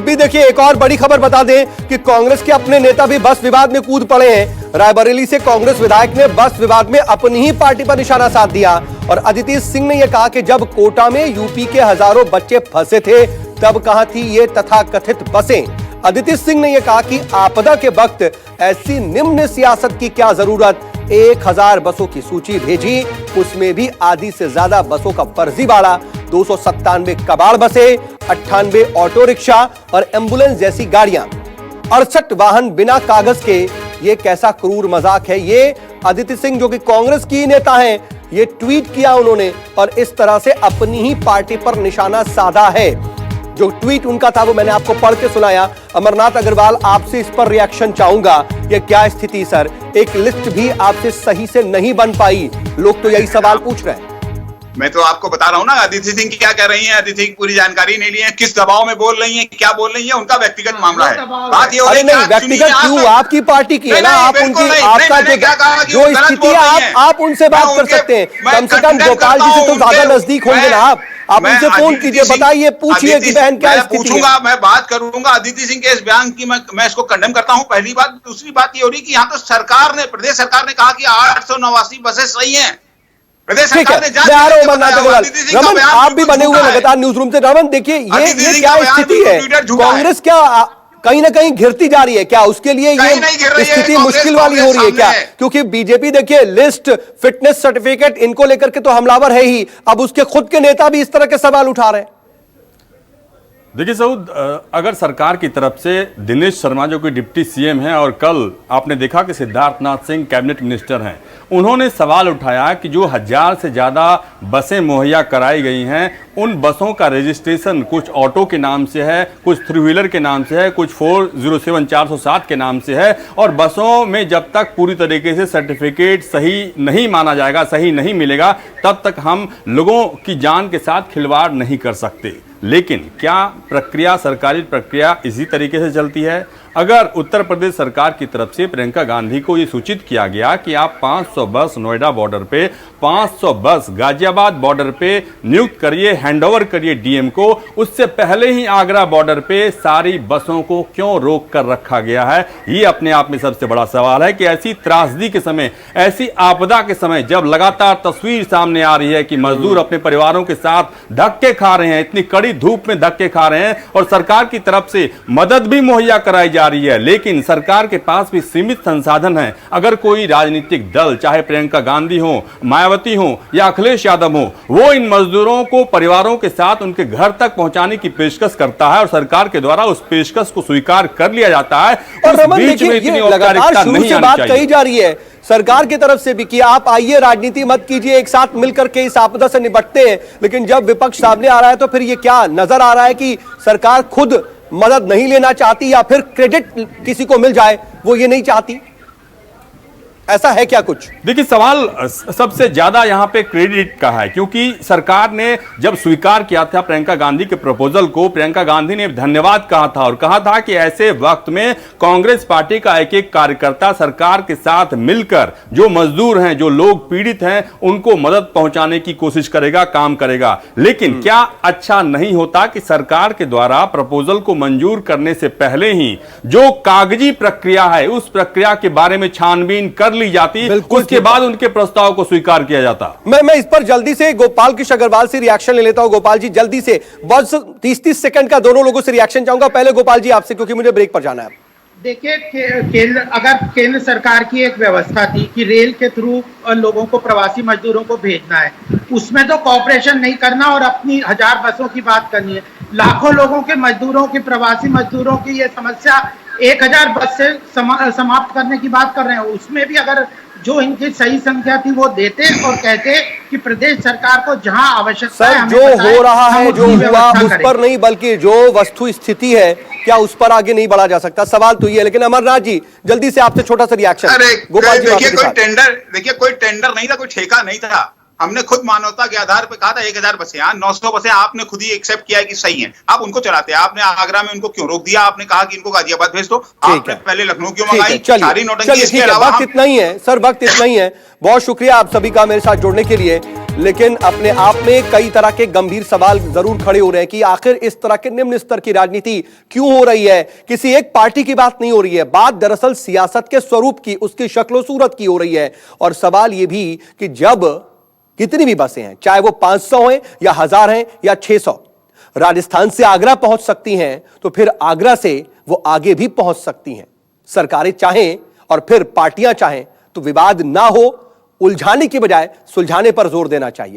भी देखिए एक और बड़ी खबर बता दें कि कांग्रेस के अपने नेता भी बस विवाद में कूद पड़े हैं। रायबरेली से कांग्रेस विधायक ने बस विवाद में अपनी ही पार्टी पर निशाना साध दिया और अदिति सिंह ने यह कहा कि जब कोटा में यूपी के हजारों बच्चे फंसे थे तब कहां थी ये तथाकथित बसें। अदिति सिंह ने यह कहा कि आपदा के वक्त ऐसी निम्न सियासत की क्या जरूरत, 1000 बसों की सूची भेजी, उसमें भी आधी से ज्यादा बसों का फर्जीवाड़ा, 297 कबाड़ बसें, 98 ऑटो रिक्शा और एम्बुलेंस जैसी गाड़ियां, 68 वाहन बिना कागज के। ये कैसा क्रूर मजाक है। ये अदिति सिंह जो कि कांग्रेस की नेता हैं, ये ट्वीट किया उन्होंने और इस तरह से अपनी ही पार्टी पर निशाना साधा है। जो ट्वीट उनका था वो मैंने आपको पढ़ के सुनाया। अमरनाथ अग्रवाल, आपसे इस पर रिएक्शन चाहूंगा। ये क्या स्थिति सर, एक लिस्ट भी आपसे सही से नहीं बन पाई, लोग तो यही सवाल पूछ रहे हैं। मैं तो आपको बता रहा हूँ ना अदिति सिंह क्या कह रही हैं। अदिति सिंह पूरी जानकारी नहीं ली है, किस दबाव में बोल रही हैं, क्या बोल रही हैं, उनका व्यक्तिगत मामला है। बात ये हो रही है व्यक्तिगत क्यों, आपकी पार्टी की है ना, आप उनकी, आपका जो स्थिति है आप उनसे बात कर सकते हैं। कम से कम गोपाल जी से तो ज्यादा नजदीक होंगे ना आप उनसे फोन कीजिए, बताइए, पूछिए कि बहन क्या स्थिति है। मैं बात करूंगा अदिति सिंह के इस बयान की, मैं इसको कंडेम करता हूं, पहली बात। दूसरी बात ये हो रही कि यहाँ तो सरकार ने, प्रदेश सरकार ने कहा कि 889 बसें सही हैं। प्रदेश सरकार ने रमन, आप भी बने हुए लगातार न्यूज रूम से। रमन देखिए ये क्या स्थिति है, कांग्रेस क्या कहीं ना कहीं घिरती जा रही है क्या, उसके लिए ये स्थिति मुश्किल वाली हो रही है क्या? क्योंकि बीजेपी देखिए लिस्ट, फिटनेस सर्टिफिकेट, इनको लेकर के तो हमलावर है ही, अब उसके खुद के नेता भी इस तरह के सवाल उठा रहे हैं। देखिए सऊद, अगर सरकार की तरफ से दिनेश शर्मा जो कि डिप्टी सीएम हैं और कल आपने देखा कि सिद्धार्थनाथ सिंह कैबिनेट मिनिस्टर हैं, उन्होंने सवाल उठाया कि जो 1000 से ज़्यादा बसें मुहैया कराई गई हैं, उन बसों का रजिस्ट्रेशन कुछ ऑटो के नाम से है, कुछ 3 व्हीलर के नाम से है, कुछ 407 407 के नाम से है, और बसों में जब तक पूरी तरीके से सर्टिफिकेट सही नहीं माना जाएगा, सही नहीं मिलेगा, तब तक हम लोगों की जान के साथ खिलवाड़ नहीं कर सकते। लेकिन क्या प्रक्रिया, सरकारी प्रक्रिया इसी तरीके से चलती है? अगर उत्तर प्रदेश सरकार की तरफ से प्रियंका गांधी को यह सूचित किया गया कि आप 500 बस नोएडा बॉर्डर पे, 500 बस गाजियाबाद बॉर्डर पे नियुक्त करिए, हैंडओवर करिए डीएम को, उससे पहले ही आगरा बॉर्डर पे सारी बसों को क्यों रोक कर रखा गया है? ये अपने आप में सबसे बड़ा सवाल है कि ऐसी त्रासदी के समय, ऐसी आपदा के समय, जब लगातार तस्वीर सामने आ रही है कि मजदूर अपने परिवारों के साथ धक्के खा रहे हैं, इतनी कड़ी धूप में धक्के खा रहे हैं और सरकार की तरफ से मदद भी मुहैया कराई जा रही है, लेकिन सरकार के पास भी सीमित संसाधन है। अगर कोई राजनीतिक दल, चाहे प्रियंका गांधी हो, मायावती हो या अखिलेश यादव हो, वो इन मजदूरों को परिवारों के साथ उनके घर तक पहुंचाने की पेशकश करता है और सरकार के द्वारा उस पेशकश को स्वीकार कर लिया जाता है, और बीच में इतनी औपचारिकता नहीं आनी चाहिए। कही जा रही है सरकार की तरफ से भी कि आप आइए, राजनीति मत कीजिए, एक साथ मिलकर के इस आपदा से निपटते हैं, लेकिन जब विपक्ष सामने आ रहा है तो फिर ये क्या नजर आ रहा है कि सरकार खुद मदद नहीं लेना चाहती या फिर क्रेडिट किसी को मिल जाए वो ये नहीं चाहती? ऐसा है क्या कुछ? देखिए सवाल सबसे ज्यादा यहां पे क्रेडिट का है, क्योंकि सरकार ने जब स्वीकार किया था प्रियंका गांधी के प्रपोजल को, प्रियंका गांधी ने धन्यवाद कहा था और कहा था कि ऐसे वक्त में कांग्रेस पार्टी का एक एक कार्यकर्ता सरकार के साथ मिलकर जो मजदूर हैं, जो लोग पीड़ित हैं, उनको मदद पहुंचाने की कोशिश करेगा, काम करेगा। लेकिन क्या अच्छा नहीं होता कि सरकार के द्वारा प्रपोजल को मंजूर करने से पहले ही जो कागजी प्रक्रिया है, उस प्रक्रिया के बारे में छानबीन कर ली जाती, उसके बाद उनके प्रस्ताव को स्वीकार किया जाता। मैं इस पर जल्दी से गोपाल कृष्ण अग्रवाल से रिएक्शन ले लेता हूं। गोपाल जी जल्दी से, बस 30-30 सेकंड का दोनों लोगों से रिएक्शन चाहूंगा। पहले गोपाल जी आपसे, क्योंकि मुझे ब्रेक पर जाना है। देखिए, अगर केंद्र सरकार की एक व्यवस्था थी कि रेल के थ्रू लोगों को, प्रवासी मजदूरों को भेजना है, उसमें तो कॉपरेशन नहीं करना और अपनी 1000 बसों की बात करनी है। लाखों लोगों के मजदूरों की, प्रवासी मजदूरों की ये समस्या 1000 बस से समाप्त करने की बात कर रहे हैं। उसमें भी अगर जो इनकी सही संख्या थी वो देते और कहते कि प्रदेश सरकार को जहां आवश्यकता है, जो हो रहा है, जो हुआ उस पर नहीं, बल्कि जो वस्तु स्थिति है क्या उस पर आगे नहीं बढ़ा जा सकता? सवाल तो ये है। लेकिन अमरनाथ जी जल्दी से आपसे छोटा सा रिएक्शन। गोपाल जी देखिए, कोई टेंडर नहीं था, कोई ठेका नहीं था। हमने खुद मानवता के आधार पर कहा था 1000 बसें, 900 बसें आपने खुद ही एक्सेप्ट किया है कि सही हैं, आप उनको चलाते हैं। आपने आगरा में उनको क्यों रोक दिया? आपने कहा कि इनको गाजियाबाद भेज दो, आपने पहले लखनऊ क्यों मंगाई? सारी नोटंकी। इसके अलावा वक्त इतना ही है सर, वक्त इतना ही है। बहुत शुक्रिया आप सभी का मेरे साथ जुड़ने के लिए। लेकिन अपने आप में कई तरह के गंभीर सवाल जरूर खड़े हो रहे हैं कि आखिर इस तरह के निम्न स्तर की राजनीति क्यों हो रही है। किसी एक पार्टी की बात नहीं हो रही है, बात दरअसल सियासत के स्वरूप की, उसकी शक्ल सूरत की हो रही है। और सवाल यह भी कि जब कितनी भी बसें हैं, चाहे वो 500 हैं या 1000 हैं या 600, राजस्थान से आगरा पहुंच सकती हैं, तो फिर आगरा से वो आगे भी पहुंच सकती हैं। सरकारें चाहें और फिर पार्टियां चाहें तो विवाद ना हो, उलझाने की बजाय सुलझाने पर जोर देना चाहिए।